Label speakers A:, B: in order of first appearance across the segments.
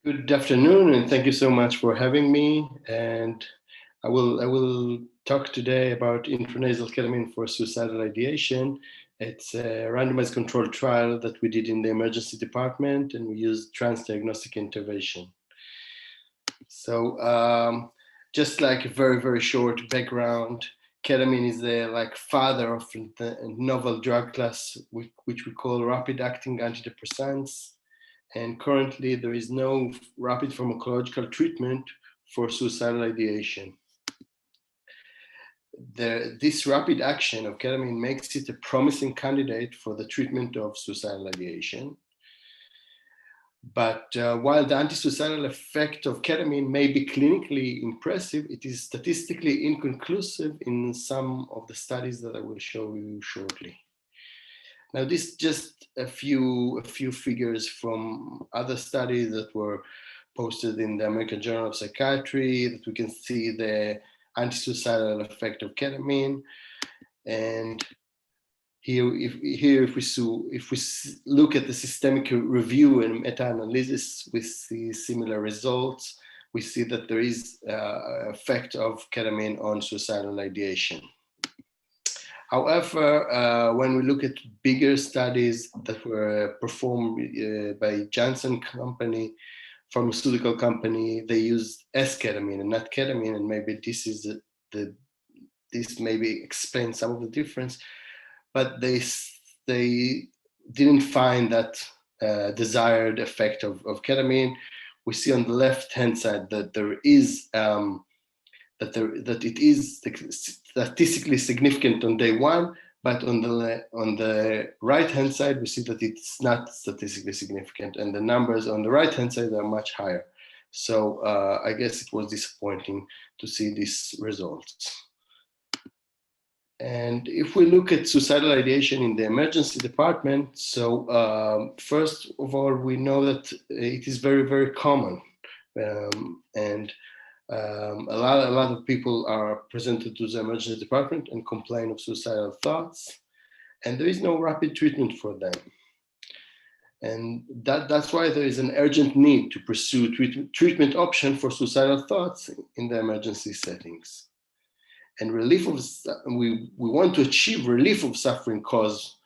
A: Good afternoon, and thank you so much for having me. And I will talk today about intranasal ketamine for suicidal ideation. It's a randomized controlled trial that we did in the emergency department, and we used trans-diagnostic intervention. So, just like a very short background, ketamine is the father of the novel drug class, which we call rapid-acting antidepressants. And currently there is no rapid pharmacological treatment for suicidal ideation. This rapid action of ketamine makes it a promising candidate for the treatment of suicidal ideation. But while the anti-suicidal effect of ketamine may be clinically impressive, it is statistically inconclusive in some of the studies that I will show you shortly. Now, this is just a few figures from other studies that were posted in the American Journal of Psychiatry, that we can see the anti-suicidal effect of ketamine. And here, if we look at the systemic review and meta-analysis, we see similar results. We see that there is effect of ketamine on suicidal ideation. However, when we look at bigger studies that were performed by Janssen company, pharmaceutical company, they used S-ketamine and not ketamine, and maybe this maybe explains some of the difference, but they didn't find that desired effect of ketamine. We see on the left-hand side that there is that it is statistically significant on day one, but on the right-hand side, we see that it's not statistically significant, and the numbers on the right-hand side are much higher. So I guess it was disappointing to see these results. And if we look at suicidal ideation in the emergency department, so first of all, we know that it is very common, and a lot of people are presented to the emergency department and complain of suicidal thoughts, and there is no rapid treatment for them. And that's why there is an urgent need to pursue treatment option for suicidal thoughts in the emergency settings. And we want to achieve relief of suffering caused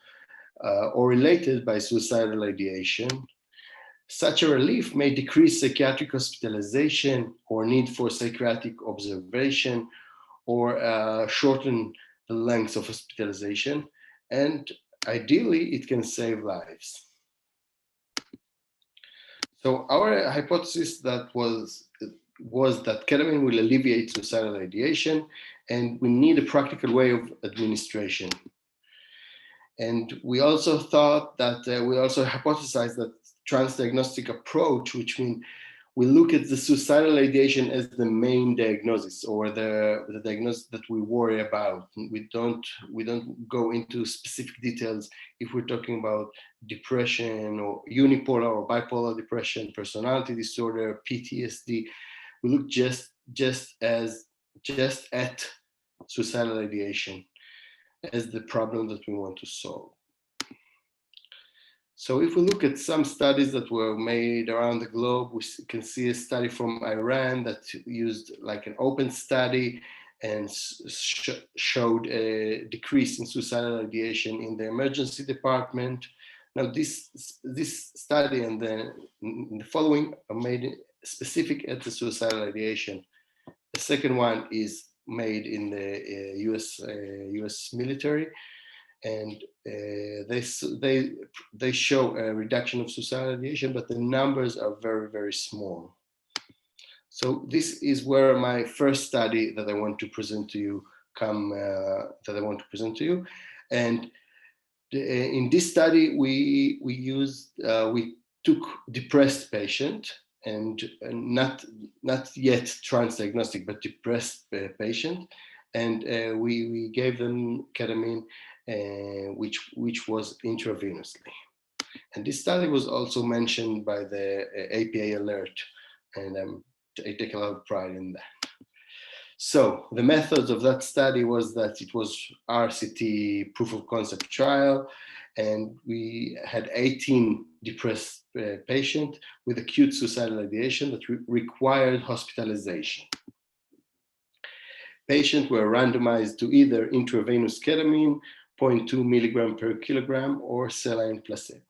A: or related by suicidal ideation. Such a relief may decrease psychiatric hospitalization or need for psychiatric observation, or shorten the length of hospitalization, and ideally it can save lives. So our hypothesis was that ketamine will alleviate suicidal ideation, and we need a practical way of administration. And we also thought that we also hypothesized that trans-diagnostic approach, which means we look at the suicidal ideation as the main diagnosis, or the diagnosis that we worry about. We don't go into specific details if we're talking about depression or unipolar or bipolar depression, personality disorder, PTSD. We look just at suicidal ideation as the problem that we want to solve. So if we look at some studies that were made around the globe, we can see a study from Iran that used like an open study and showed a decrease in suicidal ideation in the emergency department. Now this study and the following are made specific at the suicidal ideation. The second one is made in the US military, and they show a reduction of suicidal ideation, but the numbers are very small. So this is where my first study that I want to present to you and in this study we took depressed patient and not yet trans-diagnostic, but depressed patient, and we gave them ketamine, which was intravenously. And this study was also mentioned by the APA alert, and I take a lot of pride in that. So the methods of that study was that it was RCT proof of concept trial, and we had 18 depressed patients with acute suicidal ideation that required hospitalization. Patients were randomized to either intravenous ketamine, 0.2 milligram per kilogram, or saline placebo.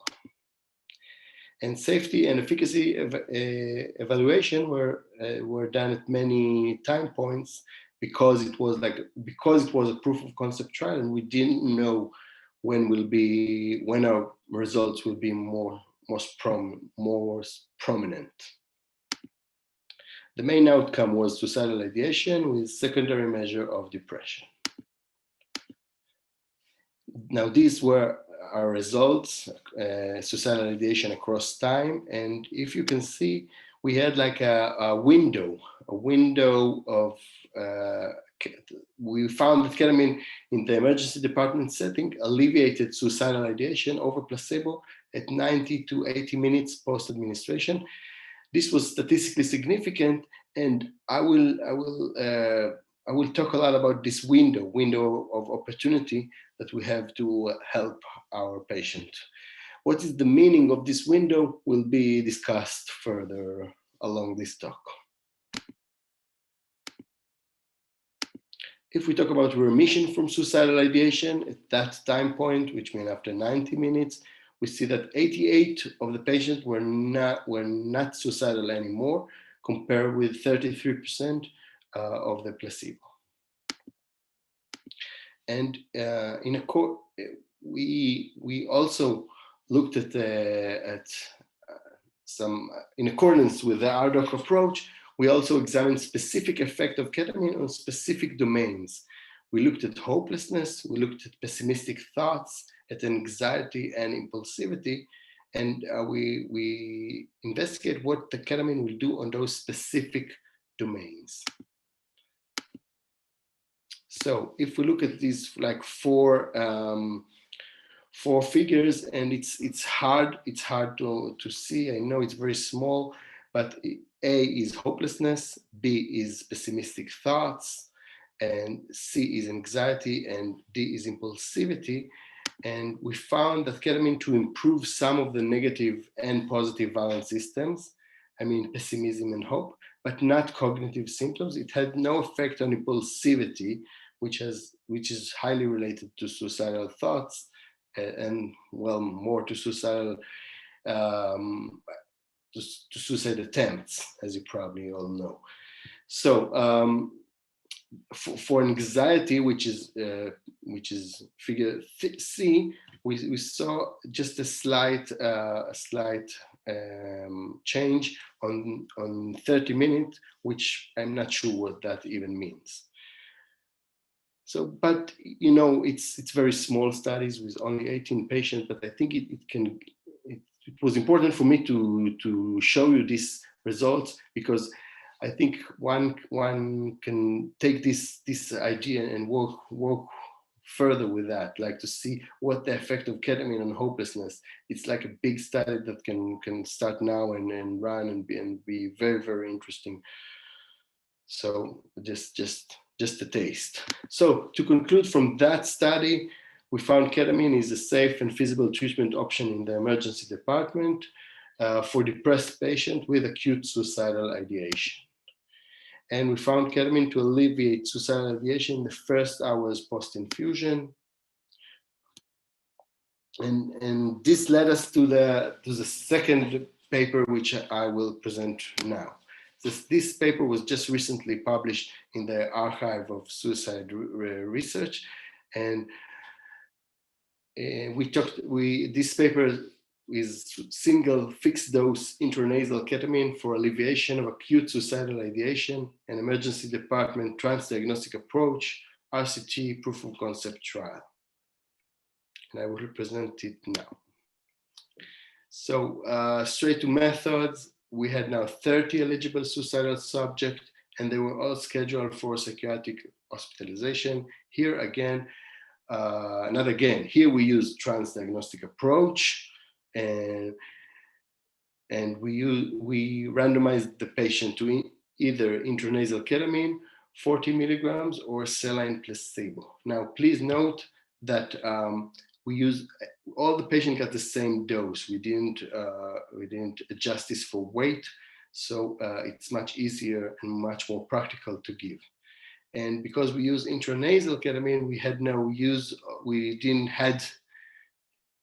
A: And safety and efficacy evaluation were done at many time points because it was a proof of concept trial, and we didn't know when our results will be more prominent. The main outcome was suicidal ideation with secondary measure of depression. Now, these were our results, suicidal ideation across time. And if you can see, we had like a window of, we found that ketamine in the emergency department setting alleviated suicidal ideation over placebo at 90 to 80 minutes post-administration. This was statistically significant, and I will talk a lot about this window of opportunity that we have to help our patient. What is the meaning of this window will be discussed further along this talk. If we talk about remission from suicidal ideation at that time point, which means after 90 minutes, we see that 88 of the patients were not suicidal anymore, compared with 33% of the placebo. And we also looked at some, in accordance with the RDoC approach, we also examined specific effect of ketamine on specific domains. We looked at hopelessness, we looked at pessimistic thoughts, at anxiety and impulsivity, and we investigate what the ketamine will do on those specific domains. So if we look at these like four figures, and it's hard to see. I know it's very small, but A is hopelessness, B is pessimistic thoughts, and C is anxiety, and D is impulsivity. And we found that ketamine to improve some of the negative and positive valence systems, I mean pessimism and hope, but not cognitive symptoms. It had no effect on impulsivity, which is highly related to suicidal thoughts, and well, more to suicidal to suicide attempts, as you probably all know. So for anxiety, which is figure C, we saw just a slight change on 30 minutes, which I'm not sure what that even means. So, but you know, it's very small studies with only 18 patients, but I think it was important for me to show you these results, because I think one can take this idea and work further with that, like to see what the effect of ketamine on hopelessness. It's like a big study that can start now and run and be very, very interesting. So just a taste. So to conclude from that study, we found ketamine is a safe and feasible treatment option in the emergency department for depressed patients with acute suicidal ideation. And we found ketamine to alleviate suicidal ideation in the first hours post-infusion. And this led us to the second paper, which I will present now. This paper was just recently published in the Archive of Suicide Research, and this paper is single fixed dose intranasal ketamine for alleviation of acute suicidal ideation, an emergency department trans-diagnostic approach, RCT proof of concept trial. And I will represent it now. So straight to methods. We had now 30 eligible suicidal subjects, and they were all scheduled for psychiatric hospitalization. Here again, here we use trans-diagnostic approach, and we randomized the patient to either intranasal ketamine 40 milligrams, or saline placebo. Now, please note that we use all the patients got the same dose. We didn't adjust this for weight, so it's much easier and much more practical to give. And because we use intranasal ketamine,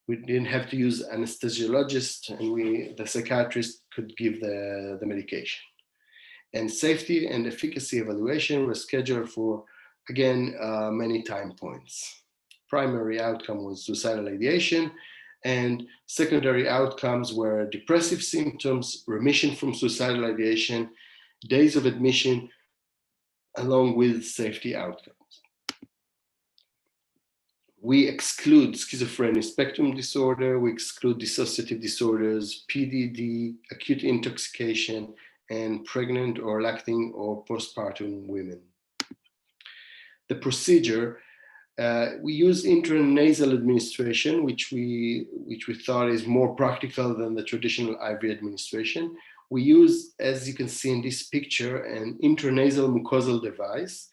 A: we didn't have to use anesthesiologist, and the psychiatrist could give the medication. And safety and efficacy evaluation were scheduled for, again, many time points. Primary outcome was suicidal ideation, and secondary outcomes were depressive symptoms, remission from suicidal ideation, days of admission, along with safety outcomes. We exclude schizophrenia spectrum disorder, we exclude dissociative disorders, PDD, acute intoxication, and pregnant or lacting or postpartum women. The procedure, we use intranasal administration, which we thought is more practical than the traditional IV administration. We use, as you can see in this picture, an intranasal mucosal device,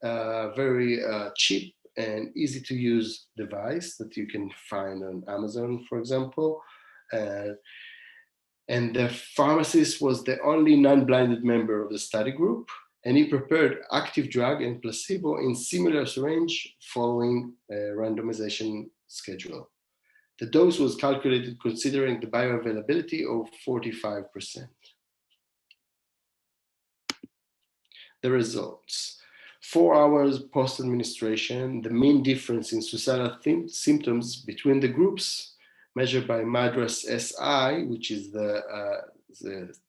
A: very cheap and easy to use device that you can find on Amazon, for example. And the pharmacist was the only non-blinded member of the study group, and he prepared active drug and placebo in similar syringe following a randomization schedule. The dose was calculated considering the bioavailability of 45%. The results. 4 hours post-administration, the mean difference in suicidal symptoms between the groups measured by MADRS SI, which is the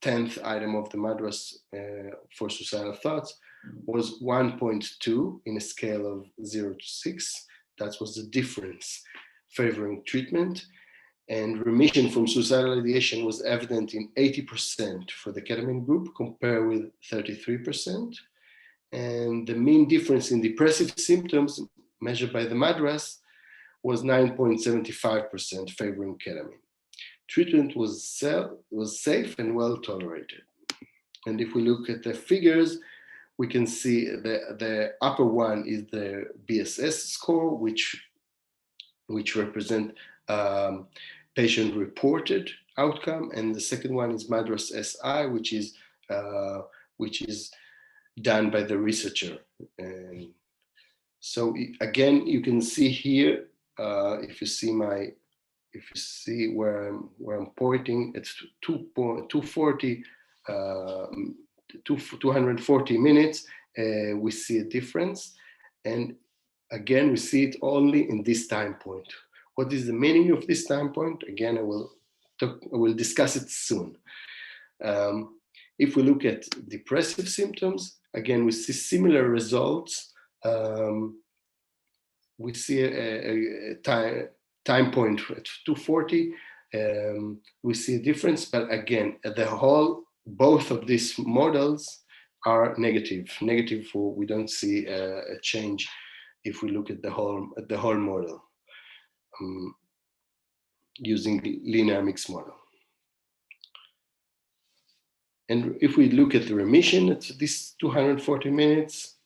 A: 10th item of the MADRS for suicidal thoughts, was 1.2 in a scale of 0 to 6. That was the difference favoring treatment. And remission from suicidal ideation was evident in 80% for the ketamine group, compared with 33%. And the mean difference in depressive symptoms measured by the MADRS was 9.75% favoring ketamine. Treatment was safe and well tolerated. And if we look at the figures, we can see the upper one is the BSS score, which represent patient-reported outcome, and the second one is MADRS SI, which is done by the researcher. And so again, you can see here, if you see where I'm pointing, it's 240 minutes. We see a difference, and again, we see it only in this time point. What is the meaning of this time point? Again, I will discuss it soon. If we look at depressive symptoms, again, we see similar results. We see a time point at 240. We see a difference, but again, both of these models are negative. For we don't see a change if we look at the whole model using the linear mixed model. And if we look at the remission at this 240 minutes,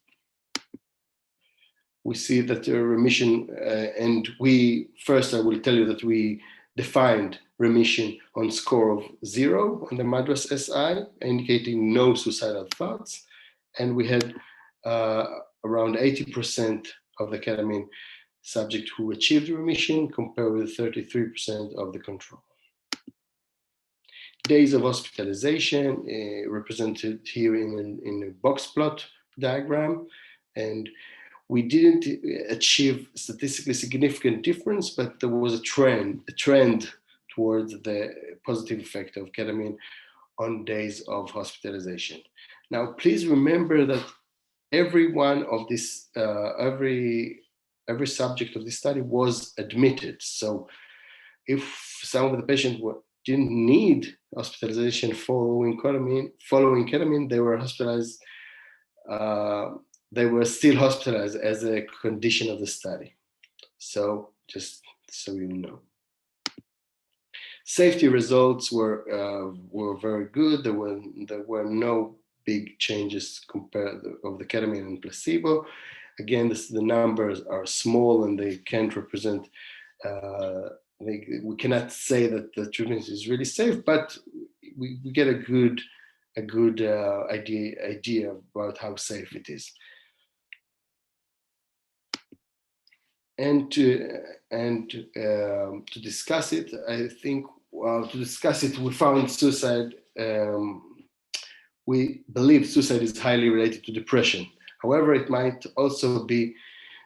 A: we see that the remission, and I will tell you that we defined remission on score of 0 on the MADRS SI, indicating no suicidal thoughts. And we had around 80% of the ketamine subject who achieved remission, compared with 33% of the control. Days of hospitalization represented here in a box plot diagram, and we didn't achieve statistically significant difference, but there was a trend towards the positive effect of ketamine on days of hospitalization. Now, please remember that every one of this, every subject of this study was admitted. So if some of the patients didn't need hospitalization following ketamine, they were hospitalized. They were still hospitalized as a condition of the study. So just so you know. Safety results were very good. There were no big changes compared of the ketamine and placebo. Again, the numbers are small and they can't represent, we cannot say that the treatment is really safe, but we get a good idea about how safe it is. And to discuss it, I think, we found suicide. We believe suicide is highly related to depression. However, it might also be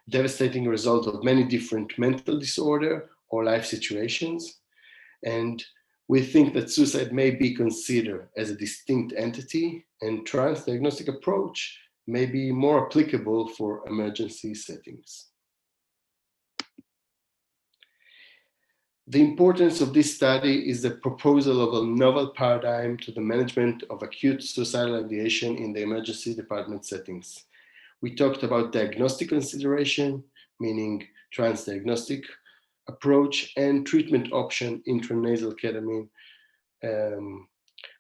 A: devastating result of many different mental disorder or life situations. And we think that suicide may be considered as a distinct entity, and trans-diagnostic approach may be more applicable for emergency settings. The importance of this study is the proposal of a novel paradigm to the management of acute suicidal ideation in the emergency department settings. We talked about diagnostic consideration, meaning trans-diagnostic approach, and treatment option, intranasal ketamine.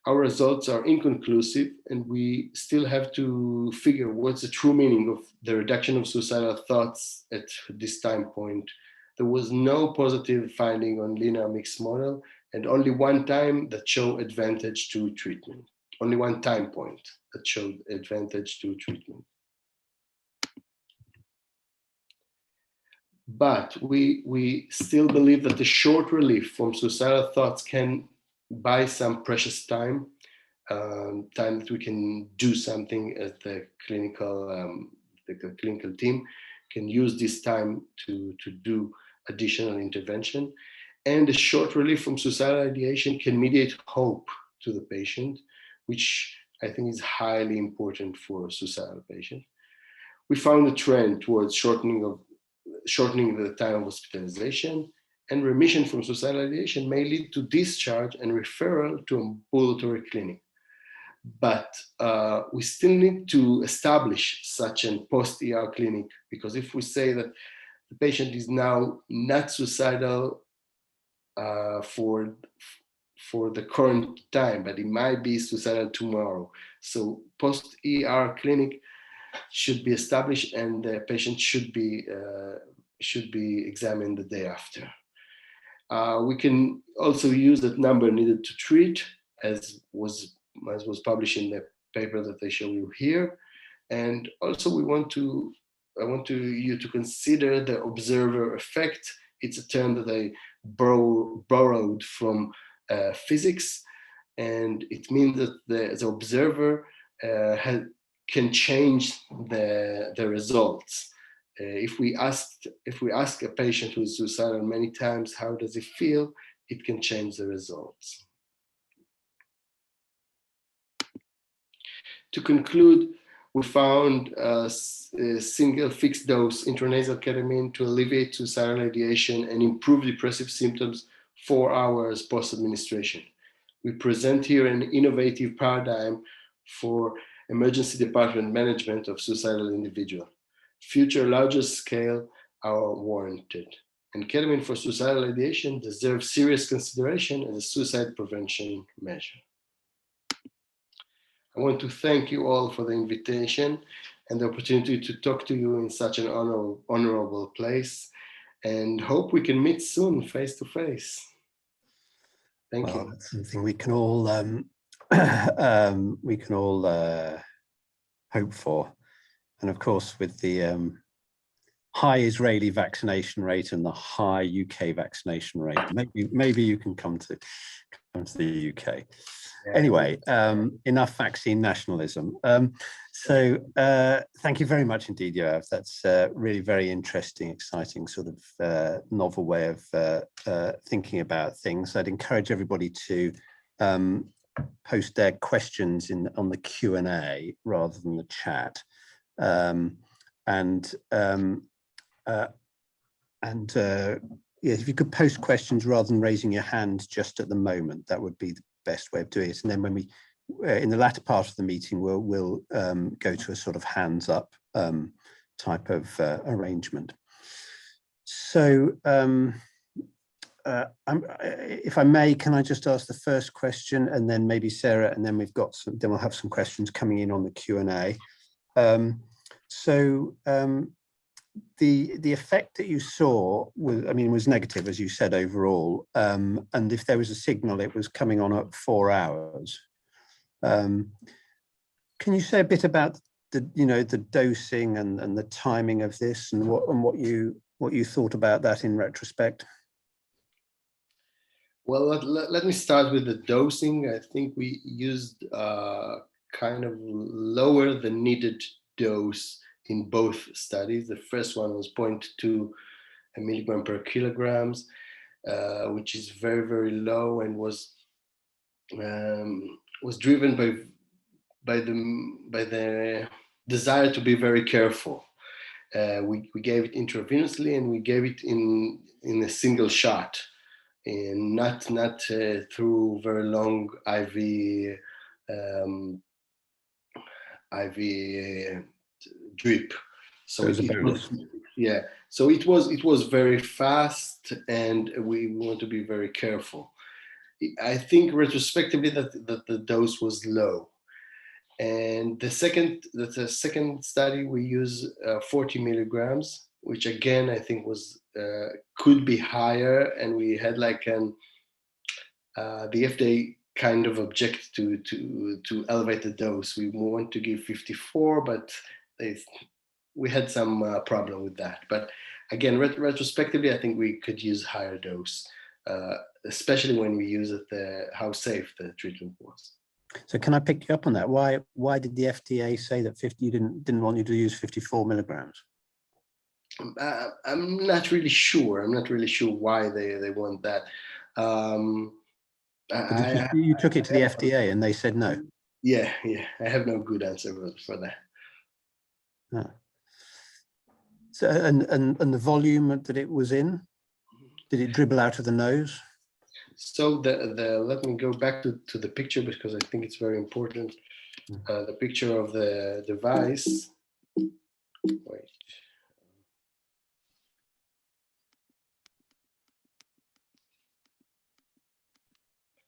A: Our results are inconclusive, and we still have to figure what's the true meaning of the reduction of suicidal thoughts at this time point. There was no positive finding on linear mixed model, and only one time that showed advantage to treatment. Only one time point that showed advantage to treatment. But we still believe that the short relief from suicidal thoughts can buy some precious time, time that we can do something as the clinical team can use this time to do additional intervention. And a short relief from suicidal ideation can mediate hope to the patient, which I think is highly important for a suicidal patient. We found a trend towards shortening the time of hospitalization, and remission from suicidal ideation may lead to discharge and referral to ambulatory clinic. But we still need to establish such a post-ER clinic, because if we say that the patient is now not suicidal for the current time, but it might be suicidal tomorrow. So post-ER clinic should be established, and the patient should be examined the day after. We can also use that number needed to treat, as was published in the paper that I show you here. And also I want you to consider the observer effect. It's a term that I borrowed from physics, and it means that the observer can change the results. If we ask a patient who is suicidal many times, how does he feel? It can change the results. To conclude, we found a single fixed dose intranasal ketamine to alleviate suicidal ideation and improve depressive symptoms 4 hours post-administration. We present here an innovative paradigm for emergency department management of suicidal individual. Future larger scale are warranted. And ketamine for suicidal ideation deserves serious consideration as a suicide prevention measure. I want to thank you all for the invitation and the opportunity to talk to you in such an honorable place, and hope we can meet soon face to face. Thank you.
B: That's something we can all hope for. And of course, with the high Israeli vaccination rate and the high UK vaccination rate, maybe you can come to the UK. Yeah. Anyway, enough vaccine nationalism. So thank you very much indeed, Yoav. That's really very interesting, exciting, sort of novel way of thinking about things. I'd encourage everybody to post their questions on the Q&A rather than the chat. Yeah, if you could post questions rather than raising your hand just at the moment, that would be the best way of doing it. And then when we, in the latter part of the meeting, we'll go to a sort of hands up type of arrangement. So if I may, can I just ask the first question, and then maybe Sarah, and then then we'll have some questions coming in on the Q&A. The effect that you saw was negative, as you said, overall. And if there was a signal, it was coming on at 4 hours. Can you say a bit about the dosing and the timing of this, and what you thought about that in retrospect?
A: Well, let me start with the dosing. I think we used kind of lower the needed dose in both studies. The first one was 0.2 milligram per kilograms, which is very, very low, and was driven by the desire to be very careful. We gave it intravenously, and we gave it in a single shot, and not through very long IV drip. So it was very fast, and we want to be very careful. I think retrospectively that the dose was low. And the second study, we use 40 milligrams, which again I think was could be higher, and we had the FDA kind of object to elevate the dose. We want to give 54, but we had some problem with that. But again, retrospectively, I think we could use higher dose, especially when we use it, how safe the treatment was.
B: So can I pick you up on that? Why did the FDA say that you didn't want you to use 54 milligrams?
A: I'm not really sure. I'm not really sure why they want that.
B: You took it to the FDA and they said no.
A: Yeah. I have no good answer for that.
B: No. So and the volume that it was in, did it dribble out of the nose?
A: So let me go back to the picture, because I think it's very important. The picture of the device. Wait.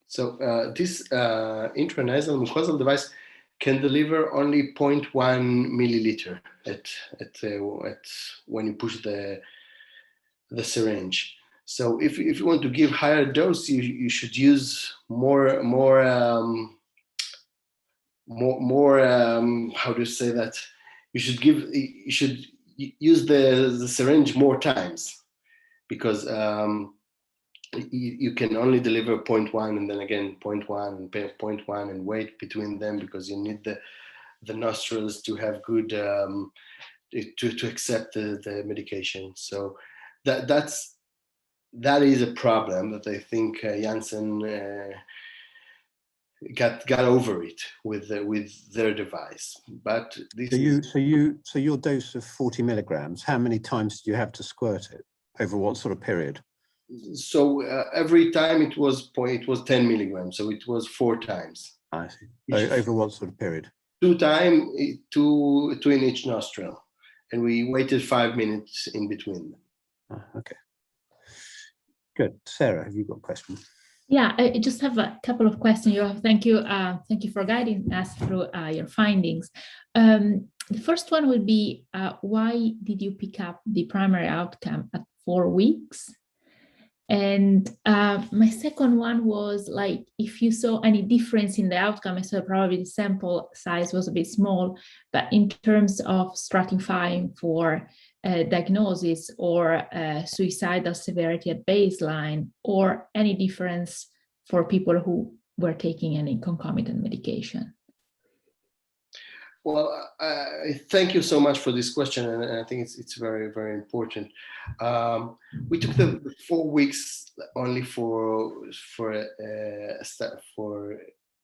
A: So this intranasal mucosal device can deliver only 0.1 milliliter at when you push the syringe. So if you want to give higher dose, you should use more how do you say that? You should use the syringe more times, because you can only deliver 0.1 and then again 0.1 and 0.1 and wait between them, because you need the nostrils to have good to accept the medication. So that is a problem that I think Janssen got over it with their device. But
B: so your dose of 40 milligrams, how many times do you have to squirt it? Over what sort of period?
A: So every time it was 10 milligrams, so it was 4 times.
B: I see. Over what sort of period?
A: 2 in each nostril, and we waited 5 minutes in between them.
B: Okay. Good. Sarah, have you got a question?
C: Yeah, I just have a couple of questions. Yoav, thank you for guiding us through your findings. The first one would be, why did you pick up the primary outcome at 4 weeks? And my second one was, like, if you saw any difference in the outcome. I saw probably the sample size was a bit small, but in terms of stratifying for diagnosis or suicidal severity at baseline, or any difference for people who were taking any concomitant medication?
A: Well, thank you so much for this question, and I think it's very, very important. We took the 4 weeks only for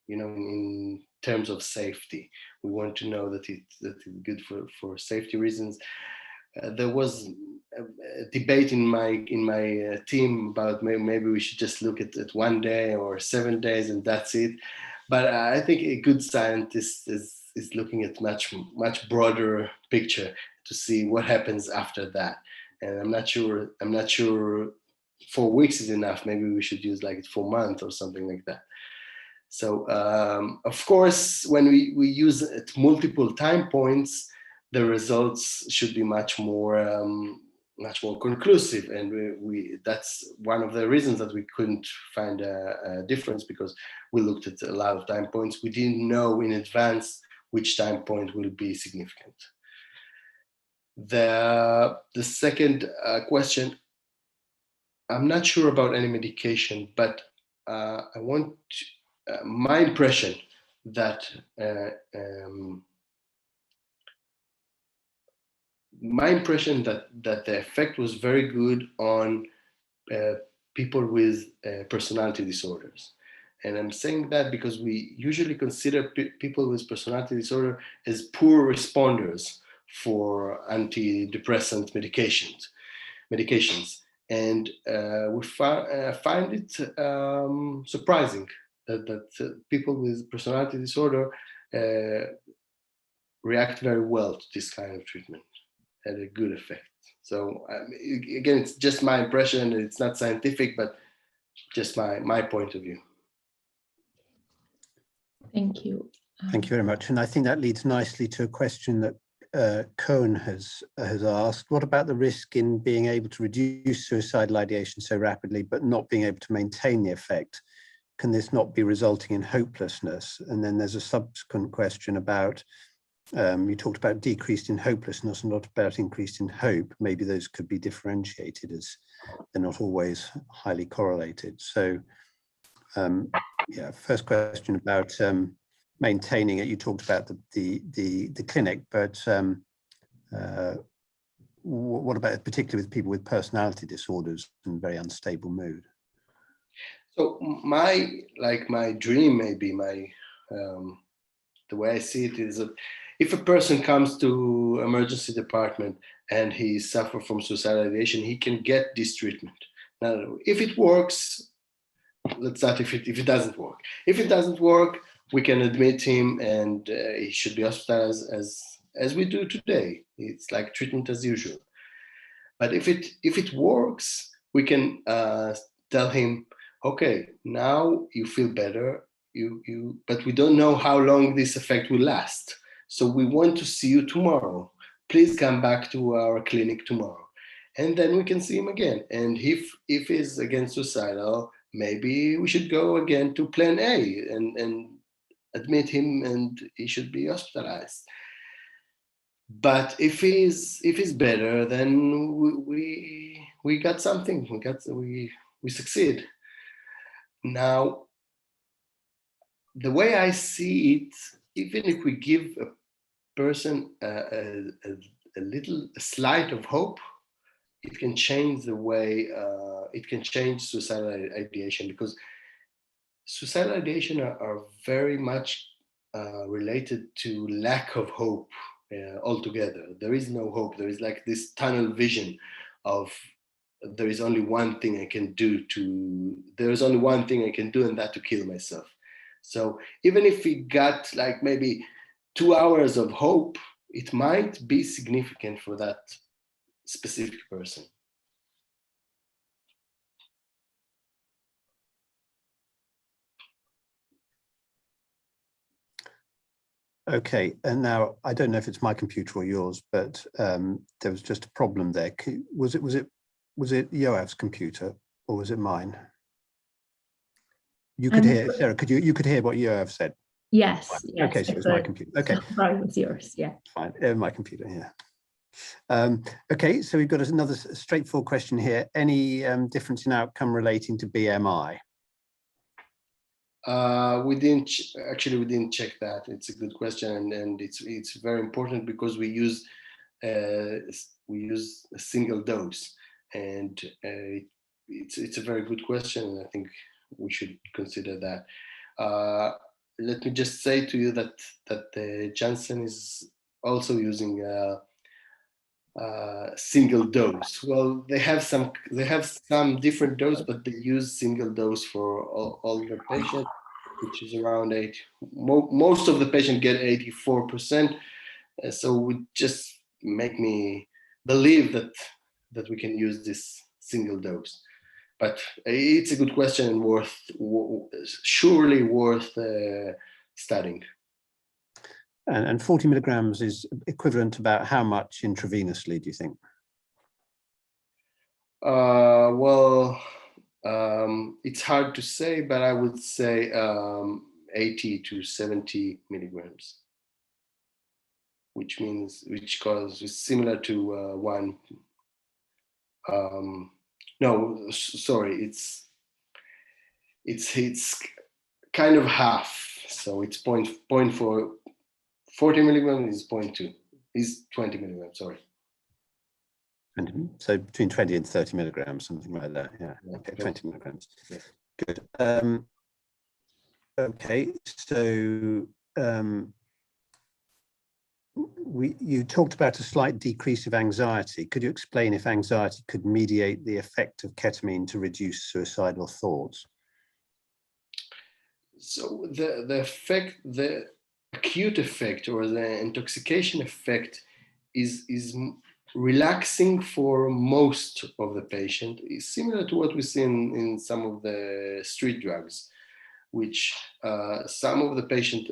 A: in terms of safety. We want to know that it's good for safety reasons. There was a debate in my team about maybe we should just look at 1 day or 7 days and that's it. But I think a good scientist is looking at much broader picture to see what happens after that. And I'm not sure 4 weeks is enough. Maybe we should use like 4 months or something like that. So of course, when we use it at multiple time points, the results should be much more conclusive, and that's one of the reasons that we couldn't find a difference, because we looked at a lot of time points. We didn't know in advance which time point will be significant. The second question, I'm not sure about any medication, but I want my impression that the effect was very good on people with personality disorders. And I'm saying that because we usually consider people with personality disorder as poor responders for antidepressant medications. And we find it surprising that people with personality disorder react very well to this kind of treatment, had a good effect. So again, it's just my impression. It's not scientific, but just my point of view.
C: Thank you.
B: Thank you very much. And I think that leads nicely to a question that Cohen has asked. What about the risk in being able to reduce suicidal ideation so rapidly, but not being able to maintain the effect? Can this not be resulting in hopelessness? And then there's a subsequent question about, you talked about decreased in hopelessness and not about increased in hope. Maybe those could be differentiated, as they're not always highly correlated. So yeah, first question about maintaining it. You talked about the clinic, but what about particularly with people with personality disorders and very unstable mood?
A: So my dream, maybe the way I see it is that if a person comes to emergency department and he suffers from suicidal ideation, he can get this treatment. Now, if it works, let's start if it doesn't work. If it doesn't work, we can admit him and he should be hospitalized as we do today. It's like treatment as usual. But if it works, we can tell him, okay, now you feel better, but we don't know how long this effect will last. So we want to see you tomorrow. Please come back to our clinic tomorrow. And then we can see him again. And if he's again suicidal, maybe we should go again to plan A and admit him and he should be hospitalized. But if he's better, then we got something. We succeed. Now, the way I see it, even if we give a person a slight of hope, it can change the way, it can change suicidal ideation, because suicidal ideation are very much related to lack of hope altogether. There is no hope. There is like this tunnel vision of there is only one thing I can do, and that to kill myself. So even if we got like maybe 2 hours of hope, it might be significant for that specific person.
B: Okay, and now I don't know if it's my computer or yours, but there was just a problem there. Was it Yoav's computer or was it mine? You could hear, Sarah, you could hear what Yoav said?
C: Yes.
B: Fine.
C: Yes,
B: okay, so it's my computer. Okay.
C: Probably it's yours, yeah.
B: Fine, my computer, yeah. Okay, so we've got another straightforward question here. Any difference in outcome relating to BMI?
A: We didn't check that. It's a good question, and it's very important because we use a single dose, and it's a very good question, and I think we should consider that. Let me just say to you that Janssen is also using single dose. Well, they have some different dose, but they use single dose for all the patients, which is around 8. Most of the patients get 84%. So it just make me believe that we can use this single dose. but it's a good question and surely worth studying.
B: And 40 milligrams is equivalent to about how much intravenously, do you think?
A: It's hard to say, but I would say 80 to 70 milligrams, which is similar to one. No, sorry, it's kind of half. So it's 0.4. 40 milligrams is 0.2. Is 20 milligrams. Sorry.
B: So between 20 and 30 milligrams, something like that. Yeah. Okay, 20 milligrams.
A: Yeah.
B: Good. Okay, so you talked about a slight decrease of anxiety. Could you explain if anxiety could mediate the effect of ketamine to reduce suicidal thoughts?
A: So the acute effect or the intoxication effect is relaxing for most of the patient. Is similar to what we see in some of the street drugs, which some of the patient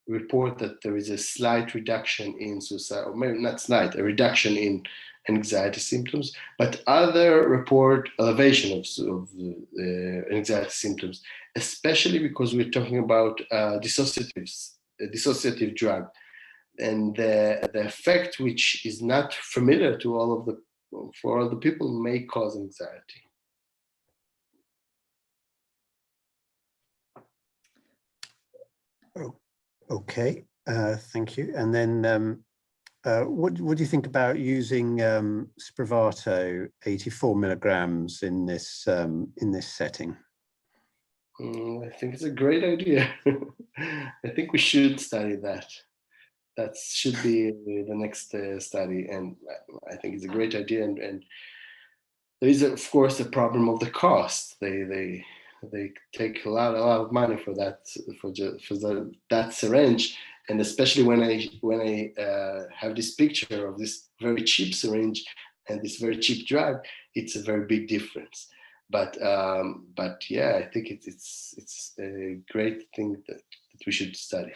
A: report that there is a slight reduction in suicide, or maybe not slight, a reduction in anxiety symptoms, but other report elevation of the anxiety symptoms, especially because we're talking about dissociative drug. And the effect, which is not familiar to for all the people, may cause anxiety.
B: Okay, thank you. And then what do you think about using Spravato 84 milligrams in this setting?
A: I think it's a great idea. I think we should study that. That should be the next study, and I think it's a great idea. And there is, of course, the problem of the cost. They take a lot of money for that that syringe, and especially when I have this picture of this very cheap syringe and this very cheap drug, it's a very big difference. But yeah, I think it's a great thing that we should study.